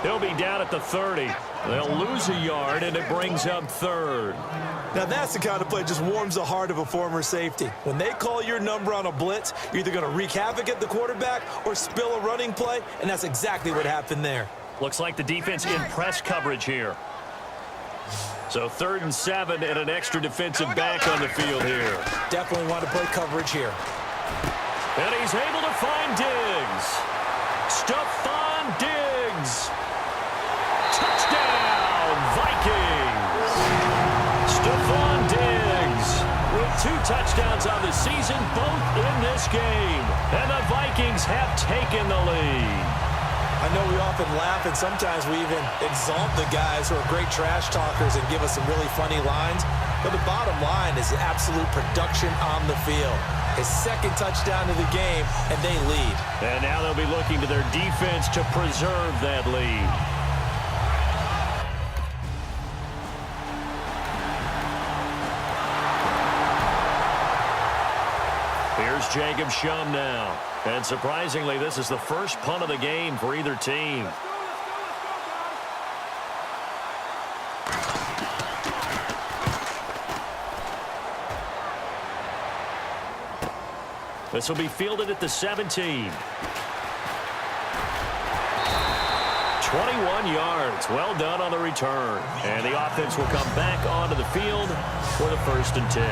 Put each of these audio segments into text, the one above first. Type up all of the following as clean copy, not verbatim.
He'll be down at the 30. They'll lose a yard, and it brings up third. Now, that's the kind of play that just warms the heart of a former safety. When they call your number on a blitz, you're either going to wreak havoc at the quarterback or spill a running play, and that's exactly what happened there. Looks like the defense in press coverage here. So 3rd and 7 and an extra defensive back on the field here. Definitely want to play coverage here. And he's able to find Diggs. Stephon Diggs. Touchdown, Vikings. Stephon Diggs with 2 touchdowns on the season, both in this game. And the Vikings have taken the lead. I know we often laugh, and sometimes we even exalt the guys who are great trash talkers and give us some really funny lines. But the bottom line is absolute production on the field. His 2nd touchdown of the game, and they lead. And now they'll be looking to their defense to preserve that lead. Here's Jacob Shum now. And surprisingly, this is the first punt of the game for either team. This will be fielded at the 17. 21 yards. Well done on the return. And the offense will come back onto the field for the 1st and 10.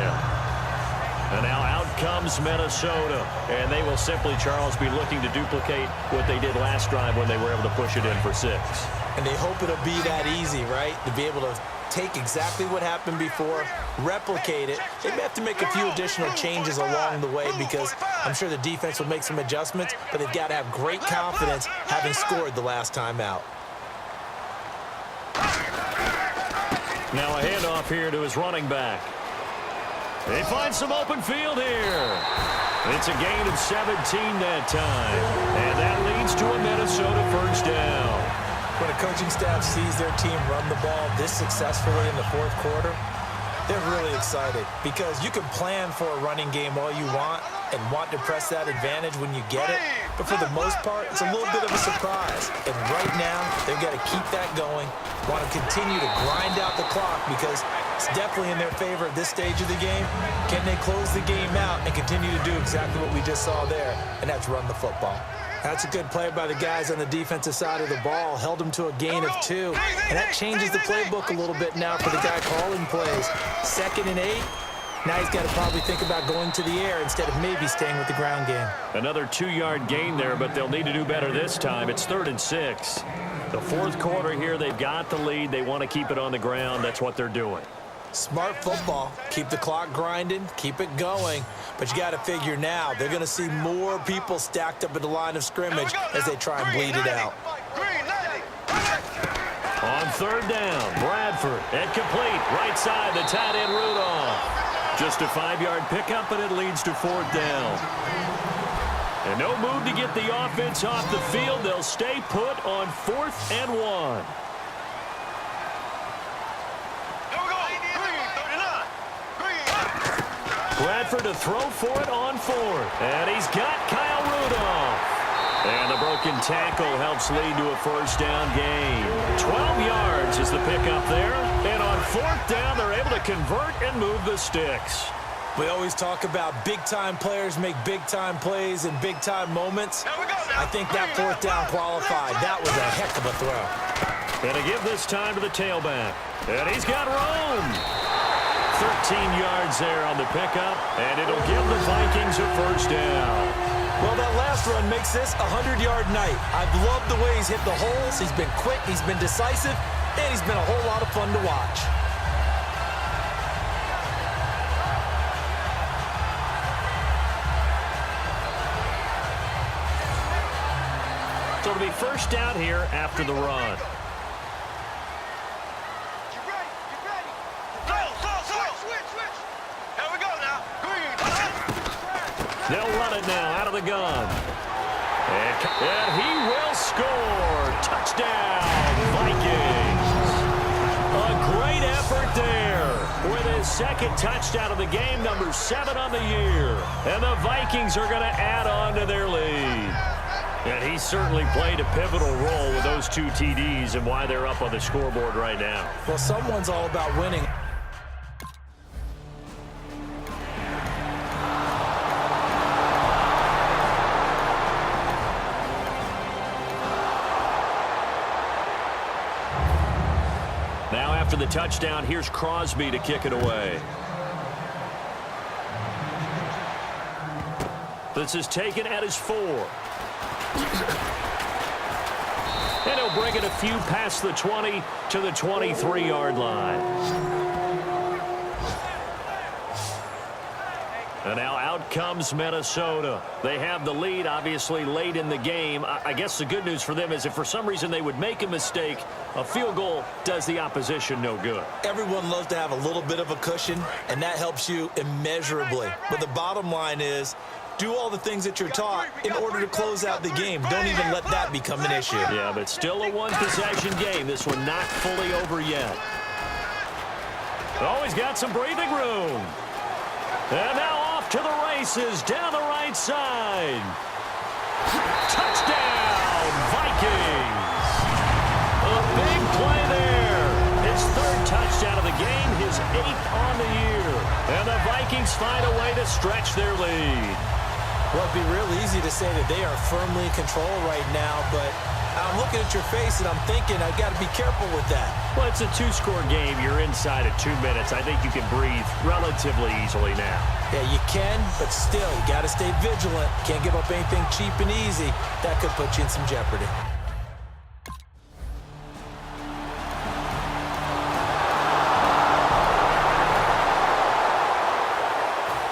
And now out comes Minnesota. And they will simply, Charles, be looking to duplicate what they did last drive when they were able to push it in for 6. And they hope it'll be that easy, right? To be able to take exactly what happened before, replicate it. They may have to make a few additional changes along the way because I'm sure the defense will make some adjustments, but they've got to have great confidence having scored the last time out. Now a handoff here to his running back. They find some open field here. It's a gain of 17 that time. And that leads to a Minnesota 1st down. When a coaching staff sees their team run the ball this successfully in the 4th quarter, they're really excited because you can plan for a running game all you want and want to press that advantage when you get it. But for the most part, it's a little bit of a surprise. And right now, they've got to keep that going, want to continue to grind out the clock because it's definitely in their favor at this stage of the game. Can they close the game out and continue to do exactly what we just saw there, and that's run the football. That's a good play by the guys on the defensive side of the ball. Held them to a gain of 2. And that changes the playbook a little bit now for the guy calling plays. 2nd and 8. Now he's got to probably think about going to the air instead of maybe staying with the ground game. Another 2-yard gain there, but they'll need to do better this time. It's 3rd and 6. The 4th quarter here, they've got the lead. They want to keep it on the ground. That's what they're doing. Smart football. Keep the clock grinding. Keep it going. But you got to figure now they're going to see more people stacked up at the line of scrimmage as they try and bleed it out. On 3rd down, Bradford at complete. Right side, the tight end Rudolph. Just a 5-yard pickup, and it leads to 4th down. And no move to get the offense off the field. They'll stay put on 4th and 1. Bradford to throw for it on 4th. And he's got Kyle Rudolph. And the broken tackle helps lead to a 1st down gain. 12 yards is the pickup there. And on 4th down, they're able to convert and move the sticks. We always talk about big-time players make big-time plays in big-time moments. I think that 4th down qualified. That was a heck of a throw. And to give this time to the tailback. And he's got room. 13 yards there on the pickup, and it'll give the Vikings a 1st down. Well, that last run makes this a 100-yard night. I've loved the way he's hit the holes. He's been quick, he's been decisive, and he's been a whole lot of fun to watch. So it'll be 1st down here after the run. They'll run it now out of the gun. And he will score. Touchdown, Vikings. A great effort there with his 2nd touchdown of the game, number 7 on the year. And the Vikings are going to add on to their lead. And he certainly played a pivotal role with those 2 TDs and why they're up on the scoreboard right now. Well, someone's all about winning. Now after the touchdown, here's Crosby to kick it away. This is taken at his 4. And he'll bring it a few past the 20 to the 23-yard line. And now out comes Minnesota. They have the lead, obviously, late in the game. I guess the good news for them is if for some reason they would make a mistake, a field goal does the opposition no good. Everyone loves to have a little bit of a cushion, and that helps you immeasurably. But the bottom line is, do all the things that you're taught in order to close out the game. Don't even let that become an issue. Yeah, but still a one-possession game. This one not fully over yet. Oh, he's got some breathing room. And now off to the races down the right side. Touchdown, Vikings. A big play there. His 3rd touchdown of the game, his 8th on the year. And the Vikings find a way to stretch their lead. Well, it'd be real easy to say that they are firmly in control right now, but I'm looking at your face and I'm thinking I've got to be careful with that. Well, it's a 2-score game. You're inside of 2 minutes. I think you can breathe relatively easily now. Yeah, you can, but still, you got to stay vigilant. Can't give up anything cheap and easy. That could put you in some jeopardy.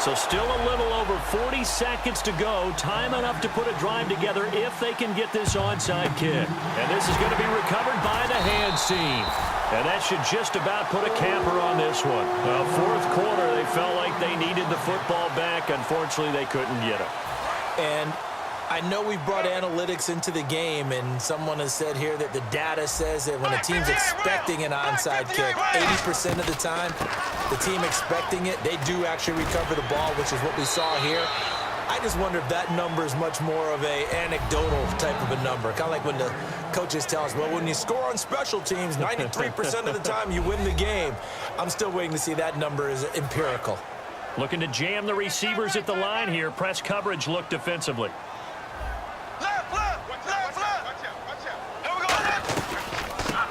So still a little over 40 seconds to go. Time enough to put a drive together if they can get this onside kick. And this is going to be recovered by the hands team. And that should just about put a camper on this one. Well, 4th quarter, they felt like they needed the football back. Unfortunately, they couldn't get it. And I know we've brought analytics into the game, and someone has said here that the data says that when a team's expecting an onside kick, 80% of the time, the team expecting it, they do actually recover the ball, which is what we saw here. I just wonder if that number is much more of a anecdotal type of a number. Kind of like when the coaches tell us, well, when you score on special teams, 93% of the time you win the game. I'm still waiting to see that number is empirical. Looking to jam the receivers at the line here. Press coverage look defensively.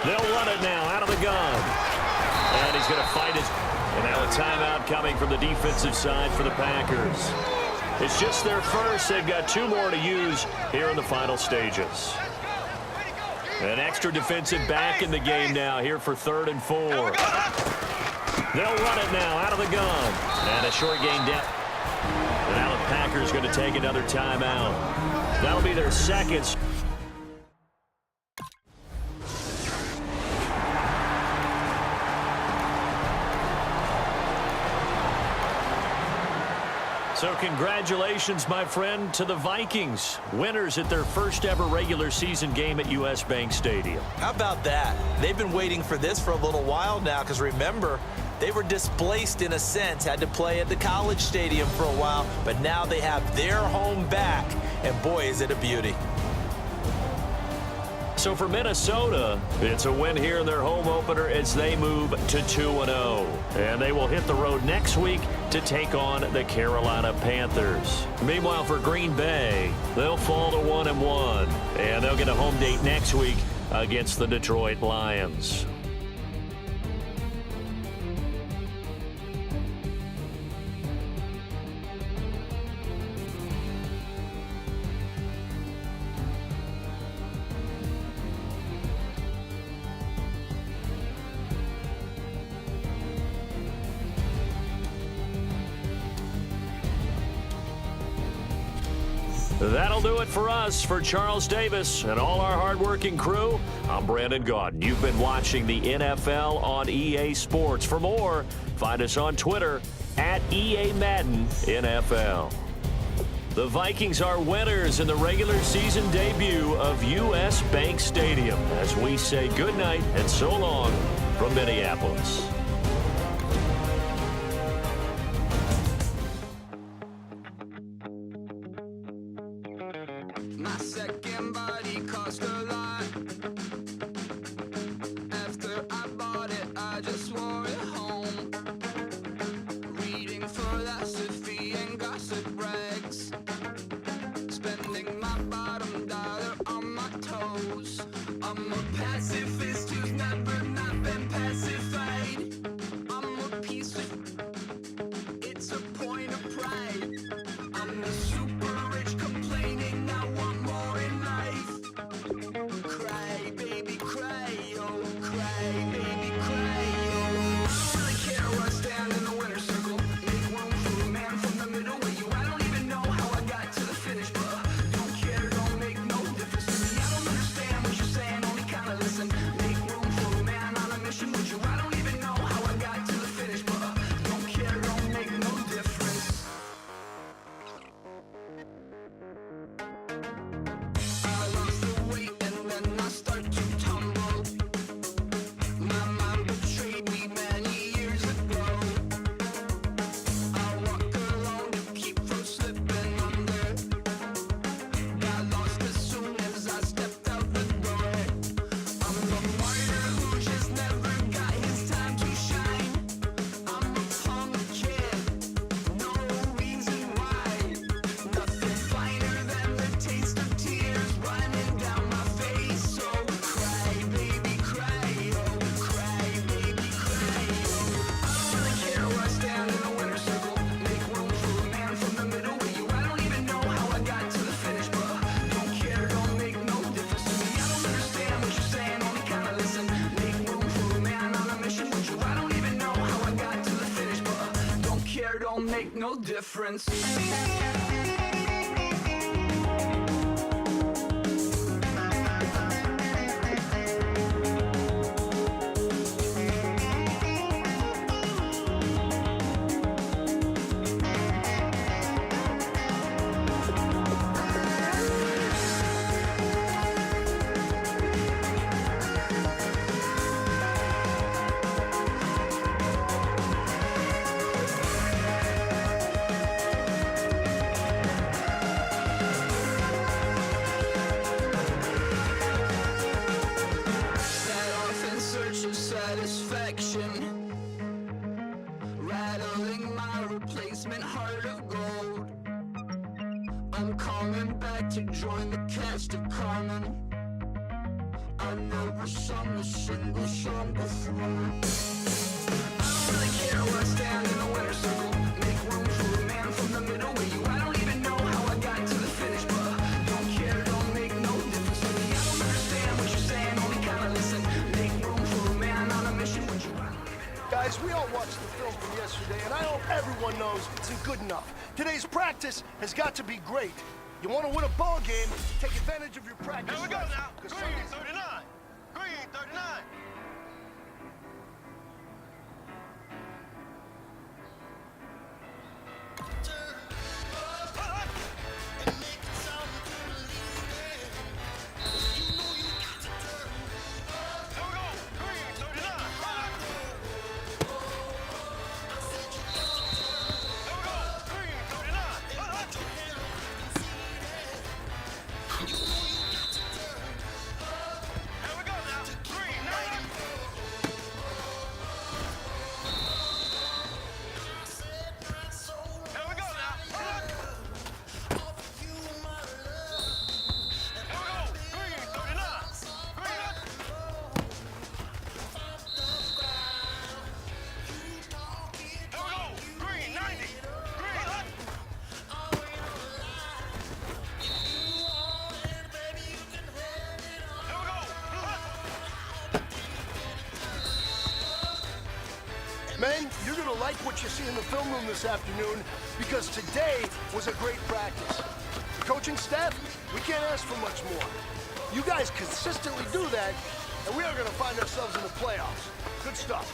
They'll run it now out of the gun. And he's going to fight his... And now a timeout coming from the defensive side for the Packers. It's just their first. They've got 2 more to use here in the final stages. An extra defensive back in the game now here for 3rd and 4. They'll run it now out of the gun. And a short gain down. And now the Packers going to take another timeout. That'll be their 2nd. So congratulations, my friend, to the Vikings, winners at their first ever regular season game at US Bank Stadium. How about that? They've been waiting for this for a little while now, because remember, they were displaced in a sense, had to play at the college stadium for a while, but now they have their home back, and boy, is it a beauty. So for Minnesota, it's a win here in their home opener as they move to 2-0. And they will hit the road next week to take on the Carolina Panthers. Meanwhile, for Green Bay, they'll fall to 1-1. And they'll get a home date next week against the Detroit Lions. That'll do it for us. For Charles Davis and all our hardworking crew, I'm Brandon Gaudin. You've been watching the NFL on EA Sports. For more, find us on Twitter at EA Madden NFL. The Vikings are winners in the regular season debut of US Bank Stadium as we say goodnight and so long from Minneapolis. My second I'm a pacifist who's never not been pacified. I'm a piece of... It's a point of pride. I'm the super rich complaining I want more in life. Cry, baby, cry, oh, cry, baby, cry, oh. I don't really care what's down in the winner's circle. Make room for a man from the middle with you. I don't even know how I got to the finish, but don't care, don't make no difference to me. I don't understand what you're saying, only kinda listen. Make room for a man on a mission with you. I don't even know how I got to the finish, but don't care, don't make no difference. I lost the weight and then I start to tumble. My mom betrayed me many years ago. I walk alone to keep from slipping under. Got lost as soon as I stepped out the door. I'm the martyr who just never got his time to shine. I'm a punk kid, no reason why. Nothing finer than the taste of tears running down my face. So cry, baby, cry, oh, cry, baby, cry, oh. I don't really care what's down in the winner's circle. Make room for a man from the middle with you. I don't even know how I got to the finish, but don't care, don't make no difference to me. I don't understand what you're saying, only kinda listen. Make room for a man on a mission with you. I don't even know how I got to the finish, but don't care, don't make no difference. Set off in search of satisfaction, rattling my replacement heart of gold. I'm coming back to join the cast of Carmen. I never sung a single song before. I don't really care what's down in the winner's circle. Make room for a man from the middle with you. I don't even know how I got to the finish, but don't care, don't make no difference to me. I don't understand what you're saying, only kinda listen. Make room for a man on a mission with you. I don't even know. Guys, we all watched the film from yesterday, and I hope everyone knows it's good enough. Today's practice has got to be great. You want to win a ball game, take advantage of your practice. Here we go reps, now. 'cause Green Sundays- 39. Green 39. Here we go. Green 39. Here we go. Green 39. Here we go now. Green 90. Here we go now. Here we go. Green 39. Green. Here we go. Green 90. Green. Here we go. Men, you're going to like what you see in the film room this afternoon because today was a great practice. The coaching staff, we can't ask for much more. You guys consistently do that, and we are going to find ourselves in the playoffs. Good stuff.